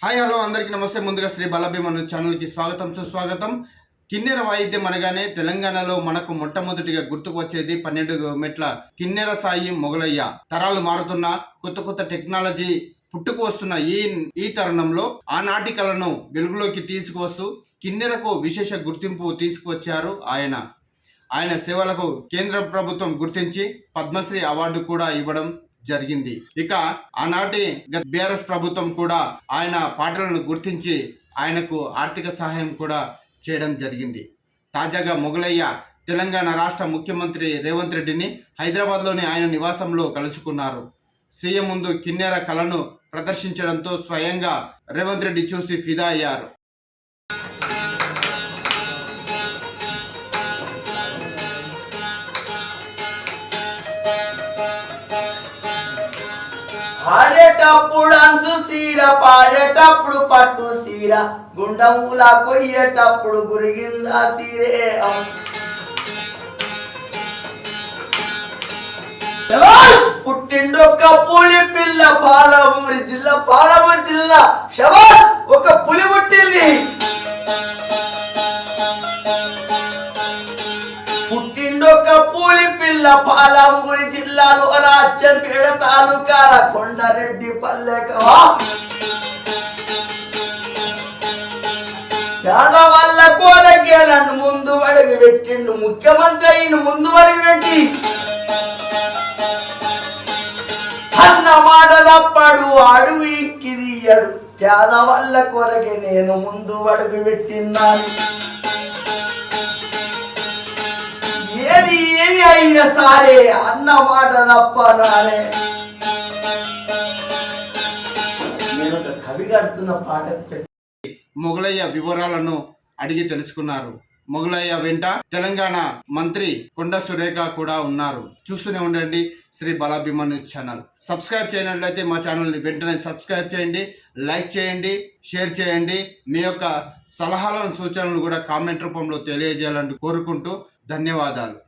Hi hello అందరికీ నమస్తే. ముందుగా శ్రీ బాలాభిమాను ఛానల్కి స్వాగతం సుస్వాగతం. కిన్నెర వాయిద్యం అనగానే తెలంగాణలో మనకు మొట్టమొదటిగా గుర్తుకు వచ్చేది 12 మెట్ల కిన్నెర సాయి మొగలయ్య. తరాలు మారుతున్న కొత్త కొత్త టెక్నాలజీ పుట్టుకు వస్తున్న ఈ తరుణంలో ఆనాటి కళను వెలుగులోకి తీసుకువస్తూ కిన్నెరకు విశేష గుర్తింపు తీసుకువచ్చారు ఆయన సేవలకు కేంద్ర ప్రభుత్వం గుర్తించి పద్మశ్రీ అవార్డు కూడా ఇవ్వడం జరిగింది. ఇక ఆనాటి బీఆర్ఎస్ ప్రభుత్వం కూడా ఆయన పాటలను గుర్తించి ఆయనకు ఆర్థిక సహాయం కూడా చేయడం జరిగింది. తాజాగా మొగలయ్య తెలంగాణ రాష్ట్ర ముఖ్యమంత్రి రేవంత్ రెడ్డిని హైదరాబాద్లోని ఆయన నివాసంలో కలుసుకున్నారు. సీఎం ముందు కిన్నెర కళను ప్రదర్శించడంతో స్వయంగా రేవంత్ రెడ్డి చూసి ఫిదా అయ్యారు. ఆడేటప్పుడు అంచు సీర, పాడేటప్పుడు పట్టు సీర, గుండముల కొయ్యేటప్పుడు గురిగింజ సీరే. పుట్టిండొక్క పులి పిల్ల, పాలమూరు జిల్లా శబాష్, ఒక పులి పుట్టింది. పుట్టిండొక్క పులి పిల్ల, పాలమూరు జిల్లాలో రాజ్యంపేట తాలూకాల కొండారెడ్డి పల్లెక. పేదవాళ్ళ కోరకేలను ముందు అడుగు పెట్టిండు ముఖ్యమంత్రి అయిన ముందు అడుగు పెట్టి అన్న మాట తప్పడు, అడుగు ఇక్కిదియ్యడు. పేదవాళ్ళ కొరకే నేను ముందు అడుగు పెట్టిన్నాను. ఏది ఏమి అయినా సరే అన్న మాట తప్ప నానే. నేను ఒక కవి కడుతున్న పాట. మొగలయ్య వివరాలను అడిగి తెలుసుకున్నారు. మొగలయ్య వెంట తెలంగాణ మంత్రి కొండ సురేఖ కూడా ఉన్నారు. చూస్తూనే ఉండండి శ్రీ బాలాభిమాను ఛానల్. సబ్స్క్రైబ్ చేయనట్లయితే మా ఛానల్ని వెంటనే సబ్స్క్రైబ్ చేయండి, లైక్ చేయండి, షేర్ చేయండి. మీ యొక్క సలహాలను సూచనలు కూడా కామెంట్ రూపంలో తెలియజేయాలని కోరుకుంటూ ధన్యవాదాలు.